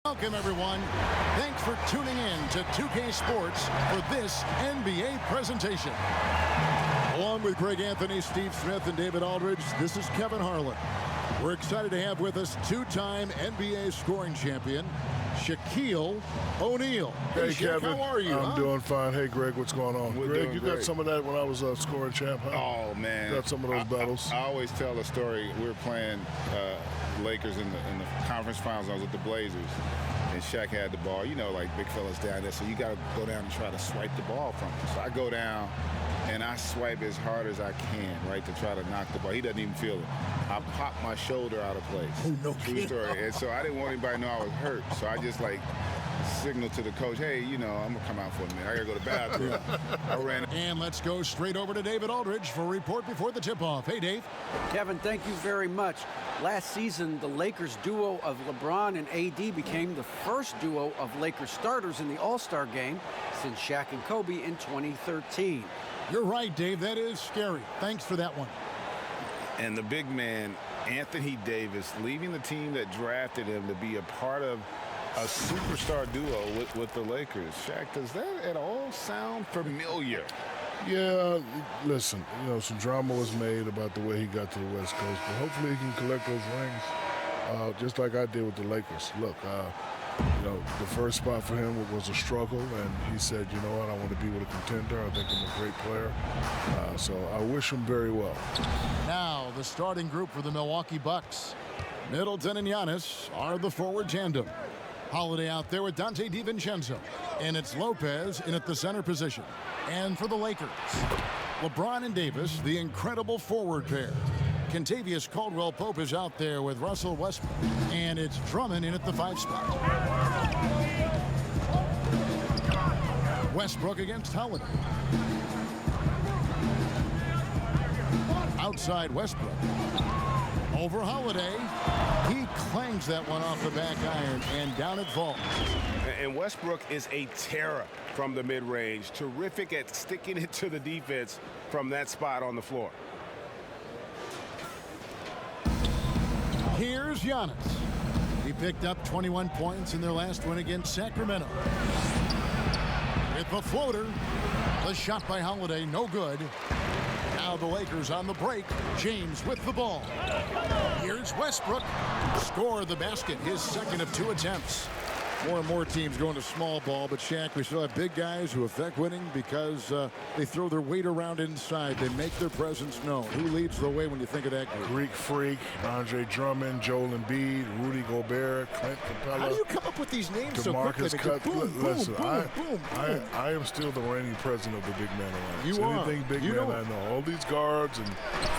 Welcome, everyone. Thanks for tuning in to 2K Sports for this NBA presentation. Along with Greg Anthony, Steve Smith, and David Aldridge, this is Kevin Harlan. We're excited to have with us two-time NBA scoring champion, Shaquille O'Neal. Hey, Kevin. How are you? I'm doing fine. Hey, Greg, what's going on? Greg, you got some of that when I was scoring champ, huh? Oh, man. Got some of those battles. I always tell a story. We were playing Lakers in the conference finals. I was with the Blazers, and Shaq had the ball. You know, like big fellas down there, so you got to go down and try to swipe the ball from him. So I go down, and I swipe as hard as I can, right, to try to knock the ball. He doesn't even feel it. I pop my shoulder out of place. Oh, no True story. And so I didn't want anybody to know I was hurt. So I just, like, signaled to the coach, hey, you know, I'm going to come out for a minute. I got to go to the bathroom. I ran. And let's go straight over to David Aldridge for a report before the tip-off. Hey, Dave. Kevin, thank you very much. Last season, the Lakers duo of LeBron and AD became the first duo of Lakers starters in the All-Star game since Shaq and Kobe in 2013. You're right, Dave. That is scary. Thanks for that one. And the big man, Anthony Davis, leaving the team that drafted him to be a part of a superstar duo with the Lakers. Shaq, does that at all sound familiar? Yeah, listen, you know, some drama was made about the way he got to the West Coast, but hopefully he can collect those rings just like I did with the Lakers. Look, you know, the first spot for him was a struggle, and he said, you know what, I want to be with a contender. I think I'm a great player. So I wish him very well. Now, the starting group for the Milwaukee Bucks. Middleton and Giannis are the forward tandem. Holiday out there with Dante DiVincenzo. And it's Lopez in at the center position. And for the Lakers, LeBron and Davis, the incredible forward pair. Kentavious Caldwell-Pope is out there with Russell Westbrook. And it's Drummond in at the 5 spot. Westbrook against Holiday. Outside Westbrook. Over Holiday. He clangs that one off the back iron, and down it falls. And Westbrook is a terror from the mid-range. Terrific at sticking it to the defense from that spot on the floor. Here's Giannis. He picked up 21 points in their last win against Sacramento. With the floater, the shot by Holiday, no good. Now the Lakers on the break. James with the ball. Here's Westbrook. Score the basket, his second of 2 attempts. More and more teams going to small ball, but Shaq, we still have big guys who affect winning because they throw their weight around inside. They make their presence known. Who leads the way when you think of that group? Greek Freak, Andre Drummond, Joel Embiid, Rudy Gobert, Clint Capella. How do you come up with these names so quickly? Listen, boom. I am still the reigning president of the Big Man Alliance. You are. Anything big you man, know. I know. All these guards and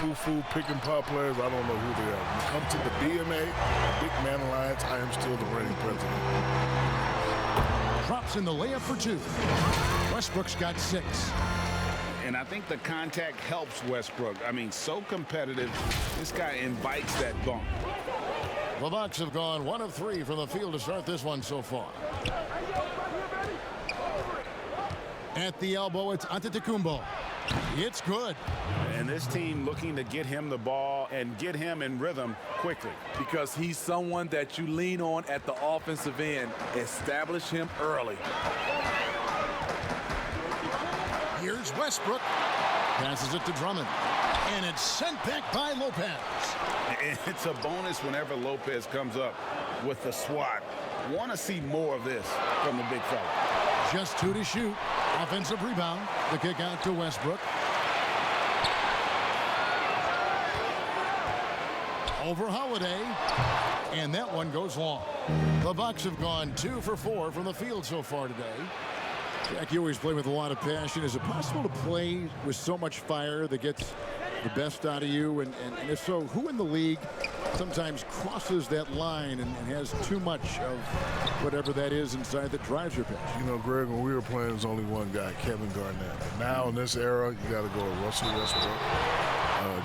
foo-foo pick and pop players, I don't know who they are. When it comes to the BMA, Big Man Alliance, I am still the reigning president. Drops in the layup for 2. Westbrook's got 6. And I think the contact helps Westbrook. I mean, so competitive. This guy invites that bump. The Bucks have gone 1 of 3 from the field to start this one so far. At the elbow, it's Antetokounmpo. It's good. And this team looking to get him the ball and get him in rhythm quickly. Because he's someone that you lean on at the offensive end. Establish him early. Here's Westbrook. Passes it to Drummond. And it's sent back by Lopez. And it's a bonus whenever Lopez comes up with the swat. Want to see more of this from the big fella. Just 2 to shoot. Offensive rebound. The kick out to Westbrook. Over Holiday. And that one goes long. The Bucks have gone 2 for 4 from the field so far today. Jack, you always play with a lot of passion. Is it possible to play with so much fire that gets the best out of you? And if so, who in the league sometimes crosses that line and has too much of whatever that is inside that drives your passion? You know, Greg, when we were playing, there's only one guy, Kevin Garnett. But now in this era, you got to go with Russell Westbrook,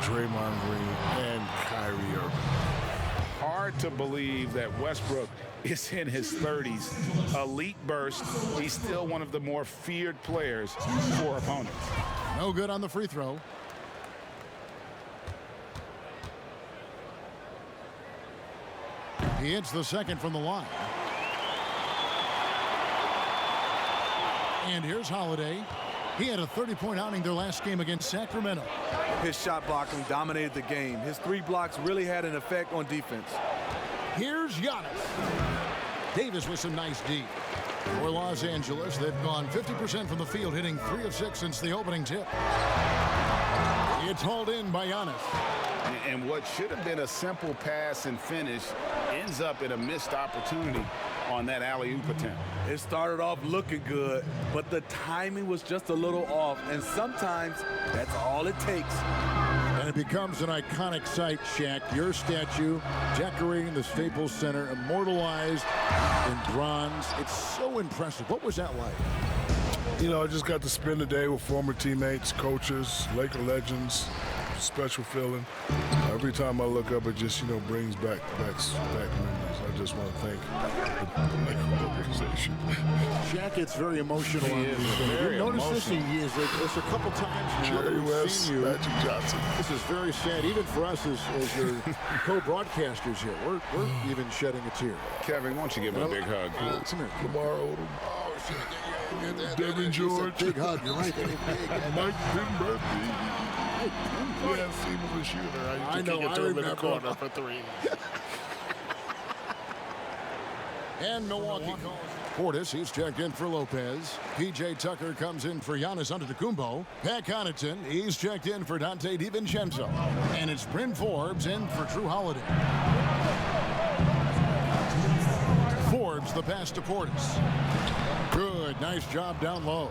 Draymond Green, and Kyrie Irving. Hard to believe that Westbrook is in his 30s. Elite burst. He's still one of the more feared players for opponents. No good on the free throw. He hits the second from the line. And here's Holiday. He had a 30-point outing their last game against Sacramento. His shot blocking dominated the game. His 3 blocks really had an effect on defense. Here's Giannis. Davis with some nice D. For Los Angeles, they've gone 50% from the field, hitting 3 of 6 since the opening tip. It's hauled in by Giannis. And what should have been a simple pass and finish ends up in a missed opportunity on that alley-oop attempt. It started off looking good, but the timing was just a little off, and sometimes that's all it takes. And it becomes an iconic sight, Shaq. Your statue decorating the Staples Center, immortalized in bronze. It's so impressive. What was that like? You know, I just got to spend the day with former teammates, coaches, Laker legends. Special feeling. Every time I look up, it just, brings back memories. I just want to thank the Laker organization. Shaq, it's very emotional. Very you notice this? It's a couple times now that we've seen you. Magic Johnson. This is very sad, even for us as your co-broadcasters here. We're even shedding a tear. Kevin, why don't you give him a big hug? Come here. Lamar Odom. Oh, shit. Devin George. Big hug. You're right. Mike Dimberty. Yes, he was a shooter. I know. I remember. In the corner for 3. And Milwaukee calls Portis. He's checked in for Lopez. P.J. Tucker comes in for Giannis Antetokounmpo. Pat Connaughton. He's checked in for Dante DiVincenzo. And it's Bryn Forbes in for Drew Holiday. Forbes the pass to Portis. Good. Nice job down low.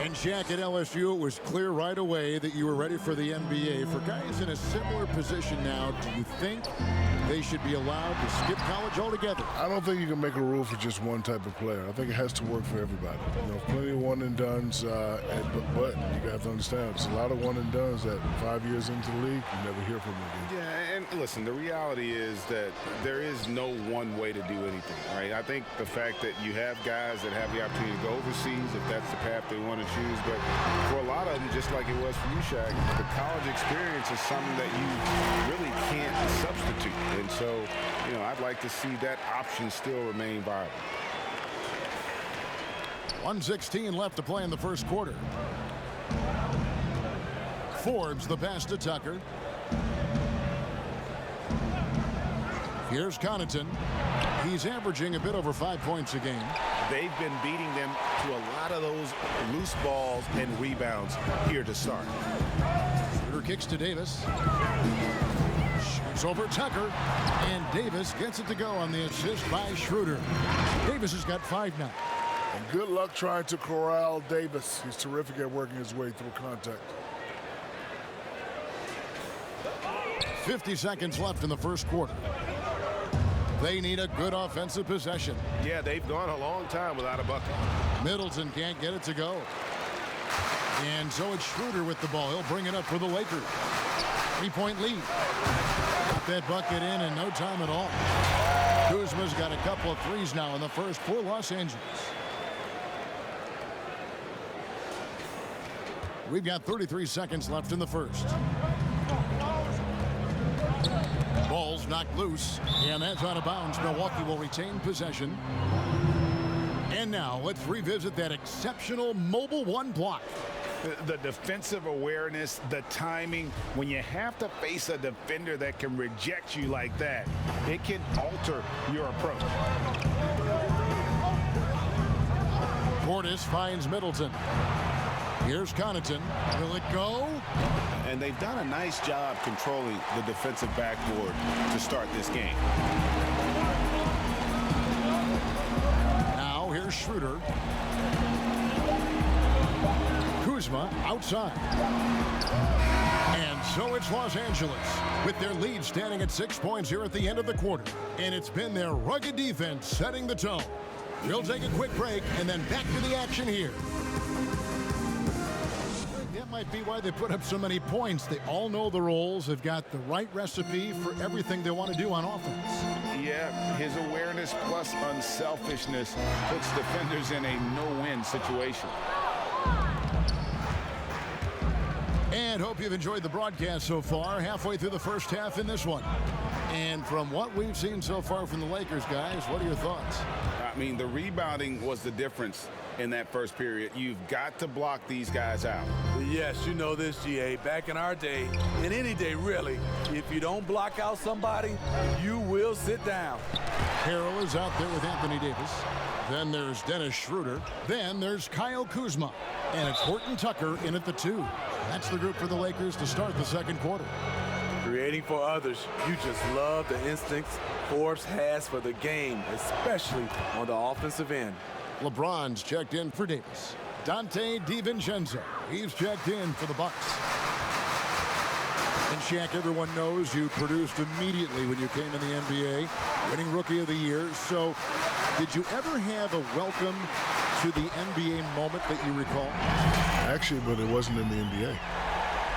And Shaq, at LSU, it was clear right away that you were ready for the NBA. For guys in a similar position now, do you think they should be allowed to skip college altogether? I don't think you can make a rule for just one type of player. I think it has to work for everybody. Plenty of one-and-dones, but you got to understand, there's a lot of one-and-dones that 5 years into the league, you never hear from them again. Yeah, and listen, the reality is that there is no one way to do anything, right? I think the fact that you have guys that have the opportunity to go overseas, if that's the path they want to choose, but for a lot of them, just like it was for you, Shaq, the college experience is something that you really can't substitute. And so, I'd like to see that option still remain viable. 1:16 left to play in the first quarter. Forbes the pass to Tucker. Here's Connaughton. He's averaging a bit over 5 points a game. They've been beating them to a lot of those loose balls and rebounds here to start. Shooter kicks to Davis. Shoots over Tucker. And Davis gets it to go on the assist by Schroeder. Davis has got 5 now. And good luck trying to corral Davis. He's terrific at working his way through contact. 50 seconds left in the first quarter. They need a good offensive possession. Yeah, they've gone a long time without a bucket. Middleton can't get it to go. And so it's Schroeder with the ball. He'll bring it up for the Lakers. 3-point lead. Got that bucket in no time at all. Kuzma's got a couple of threes now in the first for Los Angeles. We've got 33 seconds left in the first. Ball's knocked loose, and that's out of bounds. Milwaukee will retain possession. And now let's revisit that exceptional mobile one block. The defensive awareness, the timing, when you have to face a defender that can reject you like that, it can alter your approach. Portis finds Middleton. Here's Connaughton. Will it go? And they've done a nice job controlling the defensive backboard to start this game. Now here's Schroeder. Kuzma outside. And so it's Los Angeles with their lead standing at 6 points here at the end of the quarter. And it's been their rugged defense setting the tone. We'll take a quick break and then back to the action here. That might be why they put up so many points. They all know the roles. They've got the right recipe for everything they want to do on offense. Yeah, his awareness plus unselfishness puts defenders in a no-win situation. And hope you've enjoyed the broadcast so far. Halfway through the first half in this one. And from what we've seen so far from the Lakers, guys, what are your thoughts? I mean, the rebounding was the difference in that first period. You've got to block these guys out. Yes, you know this, GA. Back in our day, in any day really, if you don't block out somebody, you will sit down. Harrell is out there with Anthony Davis. Then there's Dennis Schroeder. Then there's Kyle Kuzma. And it's Horton Tucker in at the 2. That's the group for the Lakers to start the second quarter. Creating for others, you just love the instincts Forbes has for the game, especially on the offensive end. LeBron's checked in for Davis. Dante DiVincenzo, he's checked in for the Bucks. And Shaq, everyone knows you produced immediately when you came in the NBA, winning Rookie of the Year. So did you ever have a welcome to the NBA moment that you recall? Actually, but it wasn't in the NBA.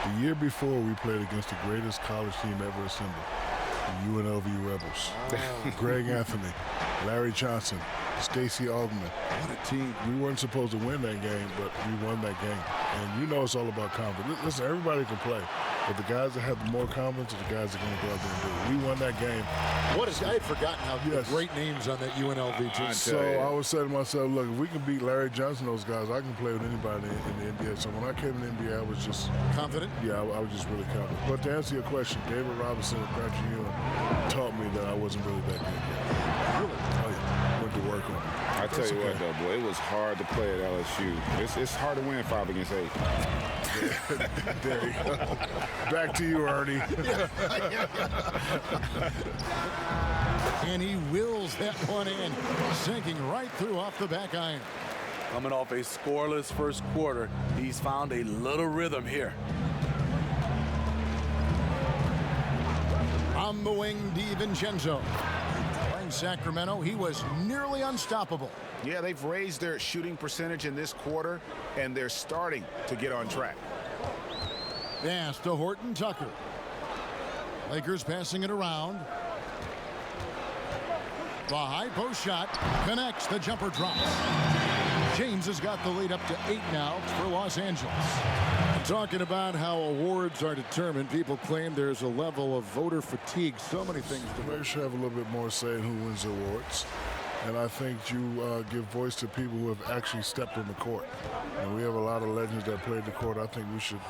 The year before, we played against the greatest college team ever assembled, the UNLV Rebels. Greg Anthony, Larry Johnson, Stacey Augmon. What a team. We weren't supposed to win that game, but we won that game. And you know it's all about confidence. Listen, everybody can play, but the guys that have more confidence are the guys that are going to go out there and do it. We won that game. I had forgotten how great names on that UNLV team. So I was saying to myself, look, if we can beat Larry Johnson, those guys, I can play with anybody in the NBA. So when I came in the NBA, I was just confident? Yeah, I was just really confident. But to answer your question, David Robinson and Patrick Ewing taught me that I wasn't really that good yet. Really? Oh, yeah. Went to work on it. I tell you what, though, boy, it was hard to play at LSU. It's hard to win 5 against 8. There you go. Back to you, Ernie. And he wills that one in, sinking right through off the back iron. Coming off a scoreless first quarter, he's found a little rhythm here. On the wing, DiVincenzo. Playing Sacramento, he was nearly unstoppable. Yeah, they've raised their shooting percentage in this quarter, and they're starting to get on track. Pass to Horton Tucker. Lakers passing it around. The high post shot connects. The jumper drops. James has got the lead up to 8 now for Los Angeles. Talking about how awards are determined, people claim there's a level of voter fatigue. So many things to Players should have a little bit more say in who wins the awards. And I think you give voice to people who have actually stepped on the court. And we have a lot of legends that played the court. I think we should,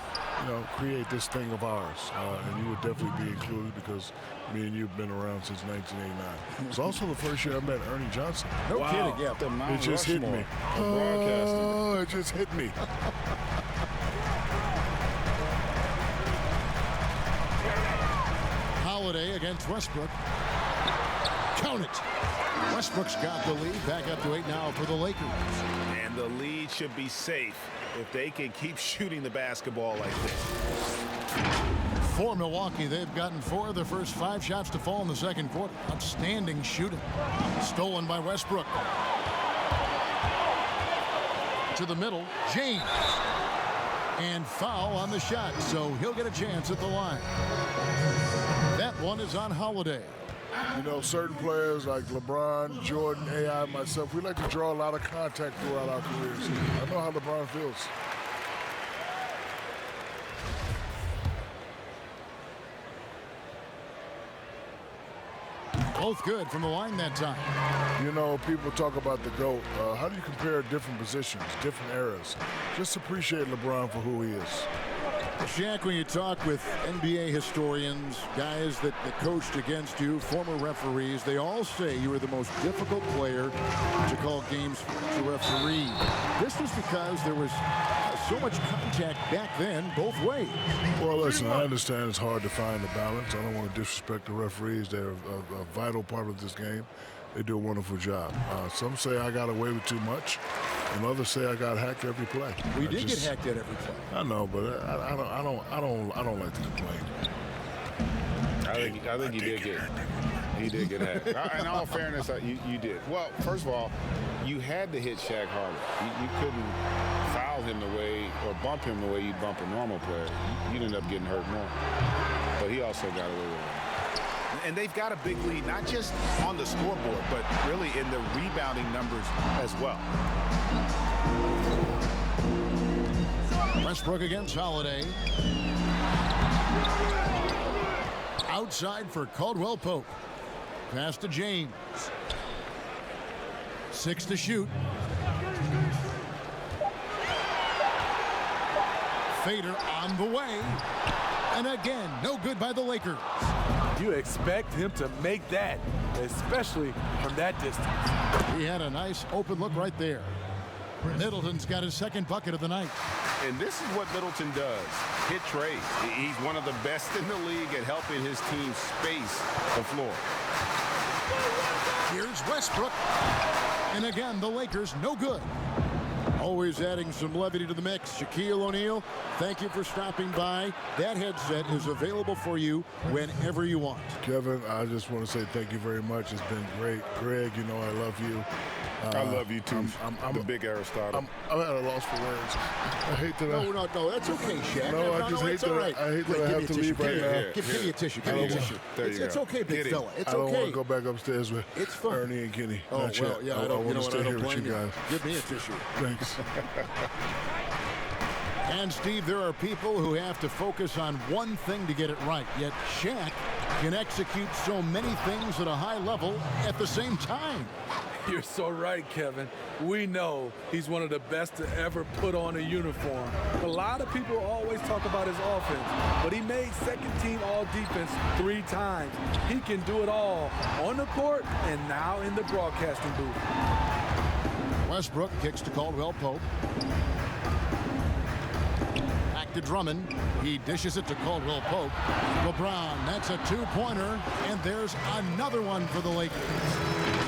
create this thing of ours. And you would definitely be included because me and you have been around since 1989. It's also the first year I met Ernie Johnson. No kidding, yeah. It just hit me. Oh, it just hit me. Holiday against Westbrook. Count it. Westbrook's got the lead. Back up to 8 now for the Lakers. And the lead should be safe if they can keep shooting the basketball like this. For Milwaukee, they've gotten 4 of their first 5 shots to fall in the second quarter. Outstanding shooting. Stolen by Westbrook. To the middle, James. And foul on the shot, so he'll get a chance at the line. That one is on Holiday. Certain players like LeBron, Jordan, AI, myself, we like to draw a lot of contact throughout our careers. I know how LeBron feels. Both good from the line that time. People talk about the GOAT. How do you compare different positions, different eras? Just appreciate LeBron for who he is. Shaq, when you talk with NBA historians, guys that coached against you, former referees, they all say you were the most difficult player to call games to referee. This was because there was so much contact back then both ways. Well, listen, I understand it's hard to find the balance. I don't want to disrespect the referees. They're a vital part of this game. They do a wonderful job. Some say I got away with too much, and others say I got hacked every play. We did get hacked at every play. I know, but I don't like to complain. I think he did get hacked. In all fairness, you did. Well, first of all, you had to hit Shaq harder. You couldn't foul him the way or bump him the way you'd bump a normal player. You'd end up getting hurt more. But he also got away with it. And they've got a big lead, not just on the scoreboard, but really in the rebounding numbers as well. Westbrook against Holiday. Outside for Caldwell Pope. Pass to James. 6 to shoot. Fader on the way. And again, no good by the Lakers. You expect him to make that, especially from that distance. He had a nice open look right there. Middleton's got his second bucket of the night. And this is what Middleton does. Hit trades. He's one of the best in the league at helping his team space the floor. Here's Westbrook. And again, the Lakers no good. Always adding some levity to the mix. Shaquille O'Neal, thank you for stopping by. That headset is available for you whenever you want. Kevin, I just want to say thank you very much. It's been great. Greg, you know I love you. I love you too. I'm the big Aristotle. I'm at a loss for words. I hate that. No, that's okay, Shaq. No, I just hate that. Right. I hate that I have to leave right now. Give me a tissue. Give me a tissue. It's okay, big fella. It's okay. I don't want to go back upstairs with Ernie and Kenny. Oh, well, yeah, I want to stay here with you guys. Give me a tissue. Thanks. And, Steve, there are people who have to focus on one thing to get it right. Yet Shaq can execute so many things at a high level at the same time. You're so right, Kevin. We know he's one of the best to ever put on a uniform. A lot of people always talk about his offense, but he made second-team all-defense 3 times. He can do it all on the court and now in the broadcasting booth. Westbrook kicks to Caldwell Pope. Back to Drummond. He dishes it to Caldwell Pope. LeBron, that's a 2-pointer, and there's another one for the Lakers.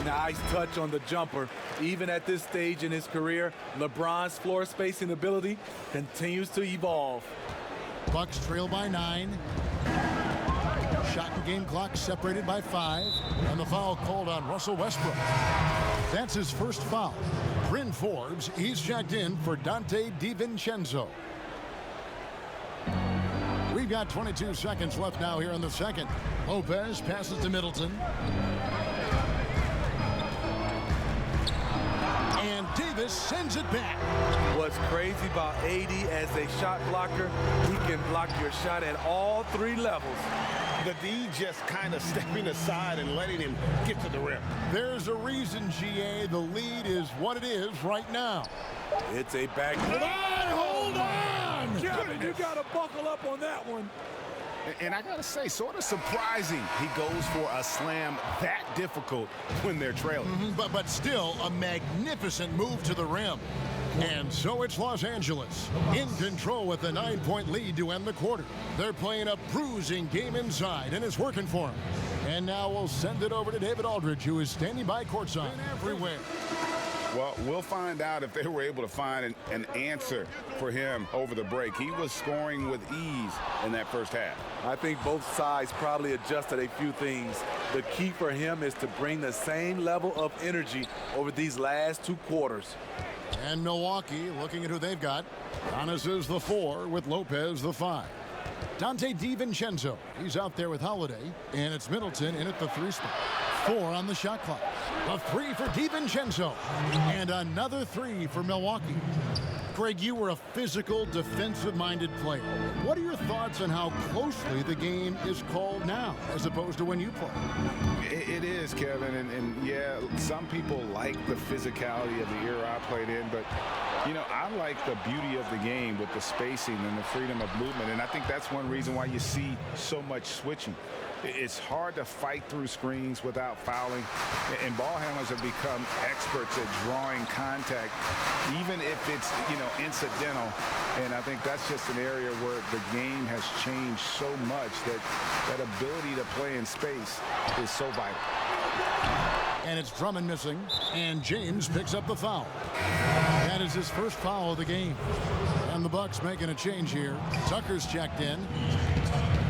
Nice touch on the jumper. Even at this stage in his career, LeBron's floor spacing ability continues to evolve. Bucks trail by 9. Shot and game clock separated by 5. And the foul called on Russell Westbrook. That's his first foul. Bryn Forbes, he's checked in for Dante DiVincenzo. We've got 22 seconds left now here in the second. Lopez passes to Middleton. And Davis sends it back. What's crazy about AD as a shot blocker, he can block your shot at all 3 levels. The D just kind of stepping aside and letting him get to the rim. There's a reason, GA, the lead is what it is right now. It's a back. Hold on! Kevin, you got to buckle up on that one. And I got to say, sort of surprising he goes for a slam that difficult when they're trailing. But still a magnificent move to the rim. And so it's Los Angeles in control with a 9-point lead to end the quarter. They're playing a bruising game inside, and it's working for them. And now we'll send it over to David Aldridge, who is standing by courtside everywhere. Well, we'll find out if they were able to find an answer for him over the break. He was scoring with ease in that first half. I think both sides probably adjusted a few things. The key for him is to bring the same level of energy over these last 2 quarters. And Milwaukee looking at who they've got. Giannis is the 4 with Lopez the 5. Dante DiVincenzo, he's out there with Holiday, and it's Middleton in at the 3 spot. 4 on the shot clock. A 3 for DiVincenzo, and another 3 for Milwaukee. Greg, you were a physical, defensive-minded player. What are your thoughts on how closely the game is called now, as opposed to when you played? It is, Kevin, and yeah, some people like the physicality of the era I played in, but you know, I like the beauty of the game with the spacing and the freedom of movement, and I think that's one reason why you see so much switching. It's hard to fight through screens without fouling, and ball handlers have become experts at drawing contact, even if it's, you know, incidental. And I think that's just an area where the game has changed so much that that ability to play in space is so vital. And it's Drummond missing, and James picks up the foul. That is his first foul of the game. And the Bucks making a change here. Tucker's checked in.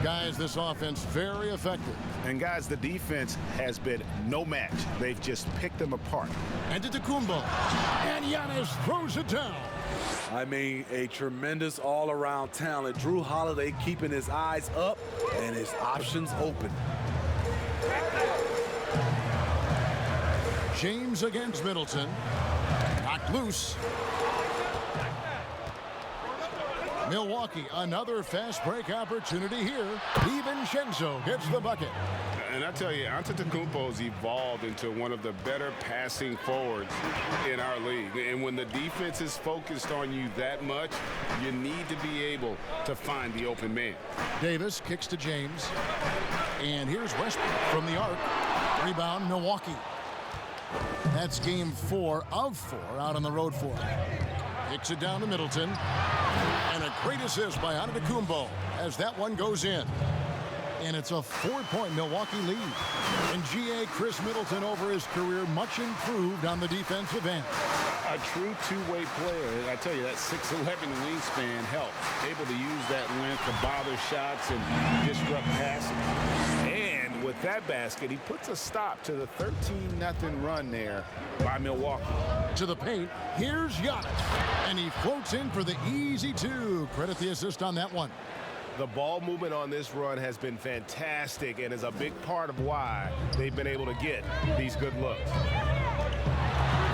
Guys, this offense very effective. And guys, the defense has been no match. They've just picked them apart. And to Kumbo. And Giannis throws it down. I mean, a tremendous all-around talent. Drew Holiday keeping his eyes up and his options open. James against Middleton. Knocked loose. Milwaukee, another fast break opportunity here. DiVincenzo gets the bucket. And I tell you, Antetokounmpo's evolved into one of the better passing forwards in our league. And when the defense is focused on you that much, you need to be able to find the open man. Davis kicks to James. And here's Westbrook from the arc. Rebound, Milwaukee. That's game 4 of 4 out on the road for him. Kicks it down to Middleton. And a great assist by Antetokounmpo as that one goes in. And it's a 4-point Milwaukee lead. And GA Chris Middleton over his career much improved on the defensive end. A true two-way player. I tell you, that 6'11" wingspan helps. Able to use that length to bother shots and disrupt passing. And with that basket, he puts a stop to the 13-0 run there by Milwaukee. To the paint, here's Giannis. And he floats in for the easy 2. Credit the assist on that one. The ball movement on this run has been fantastic and is a big part of why they've been able to get these good looks.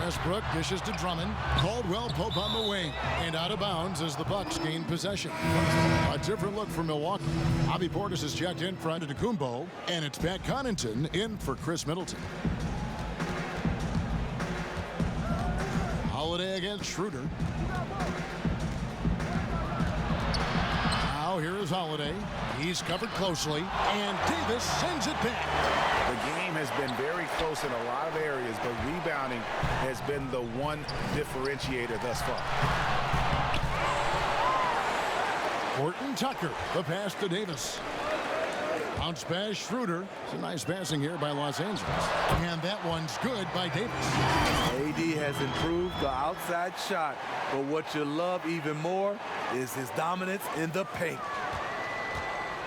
Westbrook dishes to Drummond. Caldwell Pope on the wing. And out of bounds as the Bucks gain possession. A different look for Milwaukee. Bobby Portis is checked in for Antetokounmpo. And it's Pat Connaughton in for Chris Middleton. Holiday against Schroeder. Now here is Holiday. He's covered closely. And Davis sends it back. The game has been very close in a lot of areas, but rebounding has been the one differentiator thus far. Horton Tucker, the pass to Davis. Bounce pass, Schroeder. It's a nice passing here by Los Angeles. And that one's good by Davis. AD has improved the outside shot, but what you love even more is his dominance in the paint.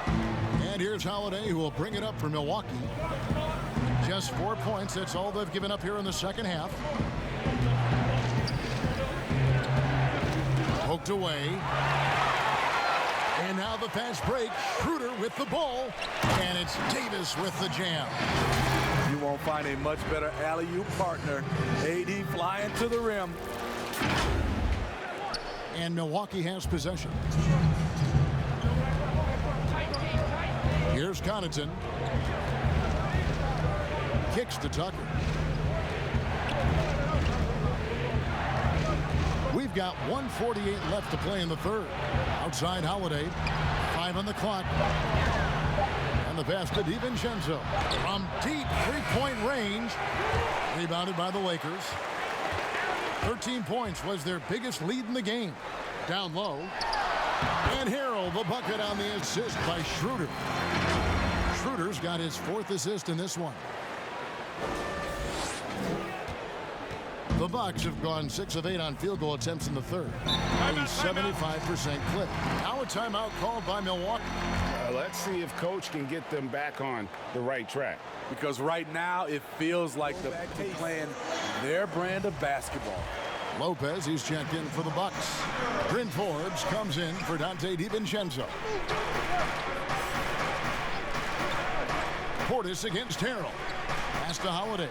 And here's Holiday, who will bring it up for Milwaukee. Just 4 points. That's all they've given up here in the second half. Poked away. And now the fast break. Schroeder with the ball. And it's Davis with the jam. You won't find a much better alley-oop partner. AD flying to the rim. And Milwaukee has possession. Here's Connaughton. Kicks to Tucker. We've got 1:48 left to play in the third. Outside Holiday. 5 on the clock. And the pass to DiVincenzo. From deep three-point range. Rebounded by the Lakers. 13 points was their biggest lead in the game. Down low. And Harrell, the bucket on the assist by Schroeder. Schroeder's got his 4th assist in this one. The Bucks have gone 6 of 8 on field goal attempts in the third. A 75% clip. Now a timeout called by Milwaukee. Let's see if Coach can get them back on the right track. Because right now it feels like the Bucks are playing their brand of basketball. Lopez, he's checked in for the Bucks. Bryn Forbes comes in for Dante DiVincenzo. Portis against Harrell. Pass to Holiday.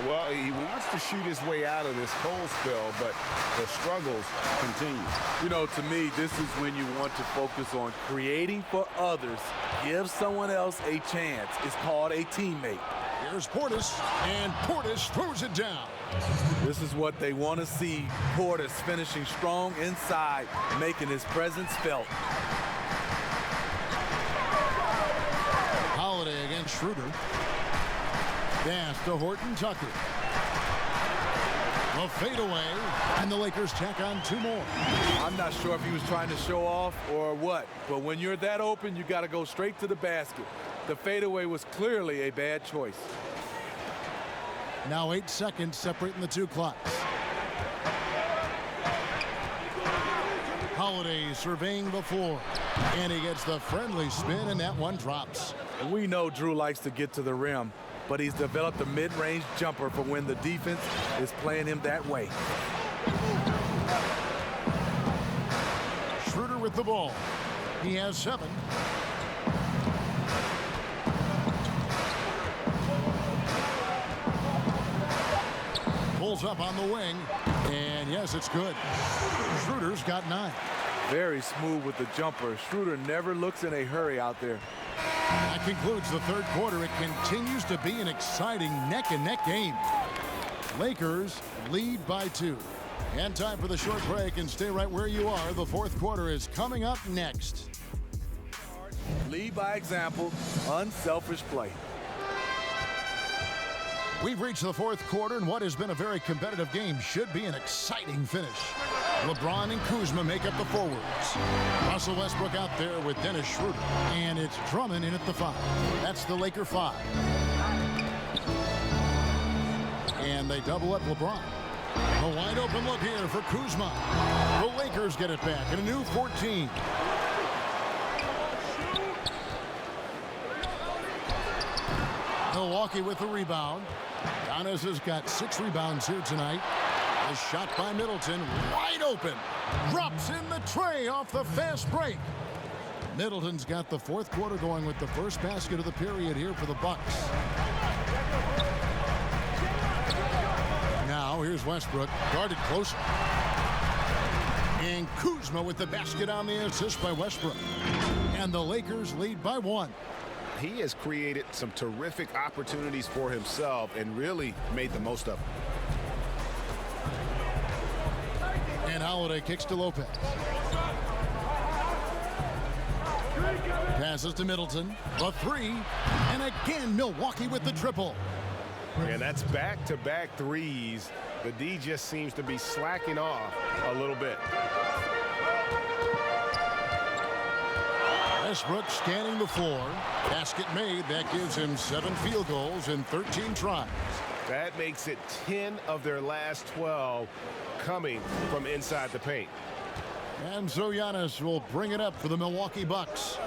Well, he wants to shoot his way out of this cold spell, but the struggles continue. You know, to me, this is when you want to focus on creating for others. Give someone else a chance. It's called a teammate. Here's Portis, and Portis throws it down. This is what they want to see. Portis finishing strong inside, making his presence felt. Holiday against Schroeder. Pass to Horton Tucker. A fadeaway, and the Lakers tack on 2 more. I'm not sure if he was trying to show off or what, but when you're that open, you got to go straight to the basket. The fadeaway was clearly a bad choice. Now 8 seconds separating the 2 clocks. Holiday surveying the floor, and he gets the friendly spin, and that one drops. We know Drew likes to get to the rim, but he's developed a mid-range jumper for when the defense is playing him that way. Schroeder with the ball. He has 7. pulls up on the wing. And yes, it's good. Schroeder's got 9. Very smooth with the jumper. Schroeder never looks in a hurry out there. That concludes the third quarter. It continues to be an exciting neck-and-neck game. Lakers lead by 2. And time for the short break, and stay right where you are. The fourth quarter is coming up next. Lead by example, unselfish play. We've reached the fourth quarter, and what has been a very competitive game should be an exciting finish. LeBron and Kuzma make up the forwards. Russell Westbrook out there with Dennis Schroeder. And it's Drummond in at the 5. That's the Laker 5. And they double up LeBron. A wide open look here for Kuzma. The Lakers get it back in a new 14. Milwaukee with the rebound. Giannis has got 6 rebounds here tonight. A shot by Middleton, wide open. Drops in the tray off the fast break. Middleton's got the fourth quarter going with the first basket of the period here for the Bucks. Now here's Westbrook, guarded closer. And Kuzma with the basket on the assist by Westbrook. And the Lakers lead by 1. He has created some terrific opportunities for himself and really made the most of them. And Holiday kicks to Lopez. Passes to Middleton. The 3. And again, Milwaukee with the triple. And that's back-to-back threes. The D just seems to be slacking off a little bit. Westbrook scanning the floor. Basket made. That gives him 7 field goals in 13 tries. That makes it 10 of their last 12 coming from inside the paint. And so Giannis will bring it up for the Milwaukee Bucks.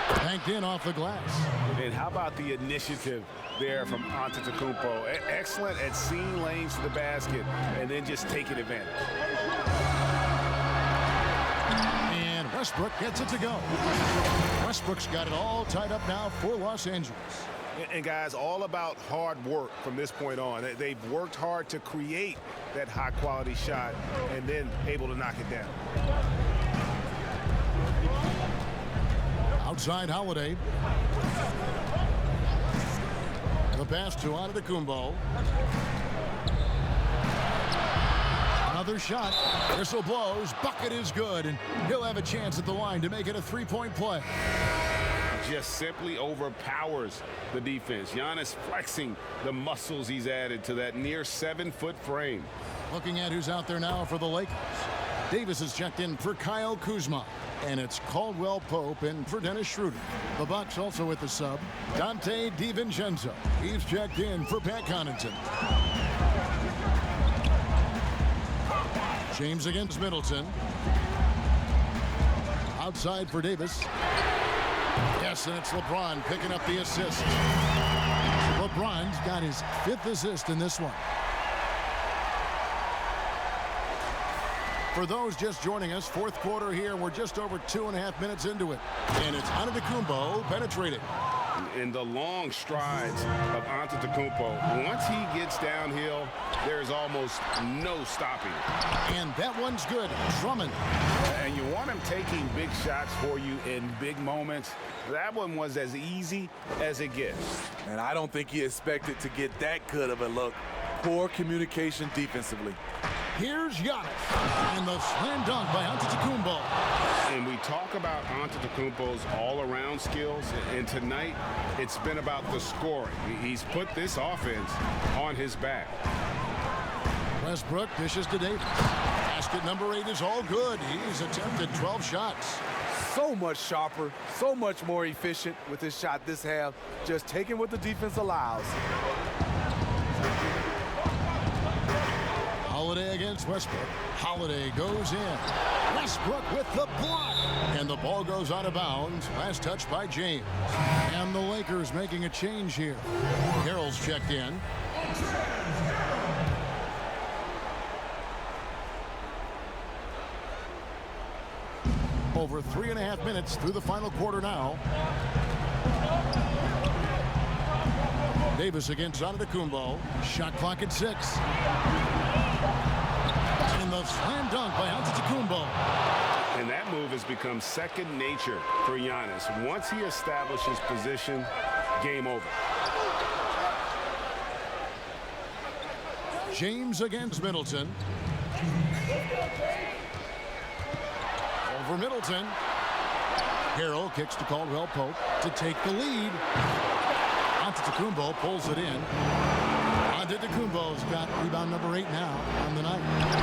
Banked in off the glass. And how about the initiative there from Antetokounmpo? Excellent at seeing lanes to the basket and then just taking advantage. And Westbrook gets it to go. Westbrook's got it all tied up now for Los Angeles. And guys, all about hard work from this point on. They've worked hard to create that high quality shot and then able to knock it down. Outside Holiday. The pass to Antetokounmpo. Another shot. Whistle blows. Bucket is good, and he'll have a chance at the line to make it a 3-point play. Just simply overpowers the defense. Giannis flexing the muscles he's added to that near 7-foot frame. Looking at who's out there now for the Lakers. Davis is checked in for Kyle Kuzma. And it's Caldwell Pope in for Dennis Schroeder. The Bucks also with the sub. Dante DiVincenzo. He's checked in for Pat Connaughton. James against Middleton. Outside for Davis. Yes, and it's LeBron picking up the assist. LeBron's got his 5th assist in this one. For those just joining us, fourth quarter here. We're just over 2.5 minutes into it. And it's Antetokounmpo penetrating. In the long strides of Antetokounmpo, once he gets downhill, there's almost no stopping. And that one's good. Drummond. And you want him taking big shots for you in big moments. That one was as easy as it gets. And I don't think he expected to get that good of a look. Poor communication defensively. Here's Giannis, and the slam dunk by Antetokounmpo. And we talk about Antetokounmpo's all-around skills, and tonight it's been about the scoring. He's put this offense on his back. Westbrook dishes to Davis. Basket number 8 is all good. He's attempted 12 shots. So much sharper, so much more efficient with his shot this half, just taking what the defense allows. Holiday against Westbrook. Holiday goes in. Westbrook with the block. And the ball goes out of bounds. Last touch by James. And the Lakers making a change here. Harrell's checked in. Over 3.5 minutes through the final quarter now. Davis against Antetokounmpo. Shot clock at 6. And the slam dunk by Antetokounmpo. And that move has become second nature for Giannis. Once he establishes position, game over. James against Middleton. Over Middleton. Harrell kicks to Caldwell Pope to take the lead. Antetokounmpo pulls it in. Antetokounmpo's got rebound number 8 now on the night.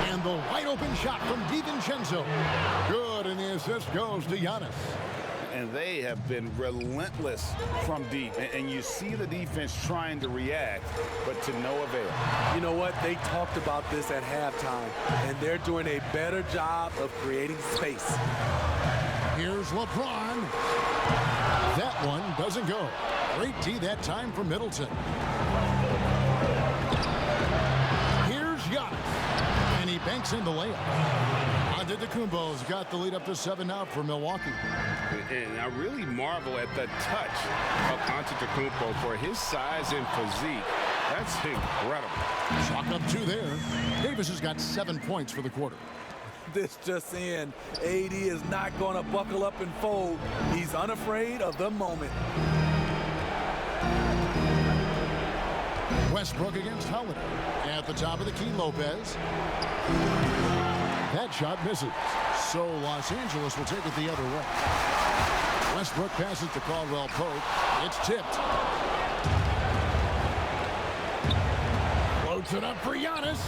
And the wide open shot from DiVincenzo. Good, and the assist goes to Giannis. And they have been relentless from deep. And you see the defense trying to react, but to no avail. You know what? They talked about this at halftime, and they're doing a better job of creating space. Here's LeBron. That one doesn't go. Great tee that time from Middleton. Here's Giannis. And he banks in the layup. Antetokounmpo's got the lead up to 7 now for Milwaukee. And I really marvel at the touch of Antetokounmpo for his size and physique. That's incredible. Chalk up 2 there. Davis has got 7 points for the quarter. This just in, AD is not going to buckle up and fold. He's unafraid of the moment. Westbrook against Holiday. At the top of the key, Lopez. That shot misses. So Los Angeles will take it the other way. Westbrook passes to Caldwell Pope. It's tipped. Floats it up for Giannis.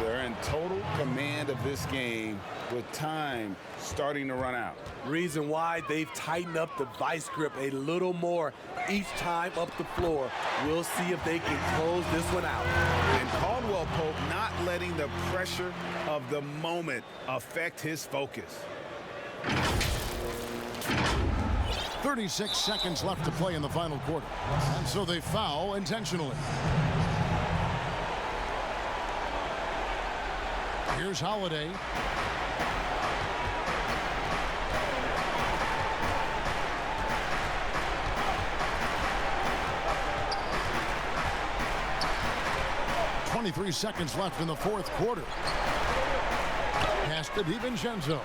They're in total command of this game with time starting to run out. Reason why they've tightened up the vice grip a little more each time up the floor. We'll see if they can close this one out. And Caldwell Pope not letting the pressure of the moment affect his focus. 36 seconds left to play in the final quarter. And so they foul intentionally. Here's Holiday. .23 seconds left in the fourth quarter. Pass to DiVincenzo.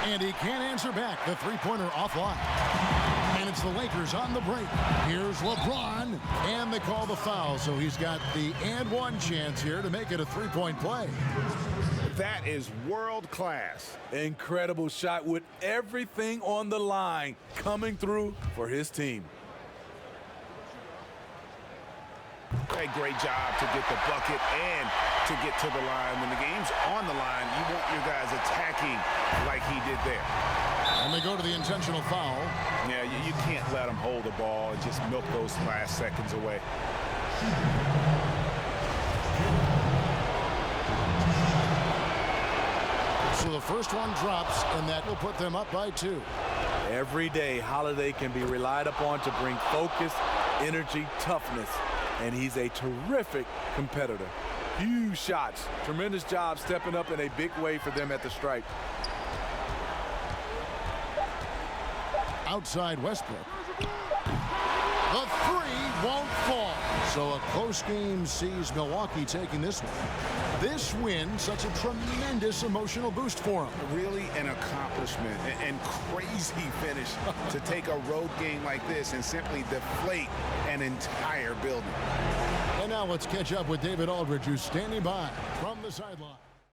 And he can't answer back. The three-pointer offline. And it's the Lakers on the break. Here's LeBron. And they call the foul. So he's got the and one chance here to make it a three-point play. That is world class. Incredible shot with everything on the line coming through for his team. A great job to get the bucket and to get to the line. When the game's on the line, you want your guys attacking like he did there. And they go to the intentional foul. Yeah, you can't let them hold the ball and just milk those last seconds away. So the first one drops, and that will put them up by 2. Every day, Holiday can be relied upon to bring focus, energy, toughness. And he's a terrific competitor. Huge shots. Tremendous job stepping up in a big way for them at the stripe. Outside Westbrook. The three won't fall. So a close game sees Milwaukee taking this one. This win, such a tremendous emotional boost for them. Really an accomplishment and crazy finish to take a road game like this and simply deflate an entire building. And now let's catch up with David Aldridge, who's standing by from the sideline.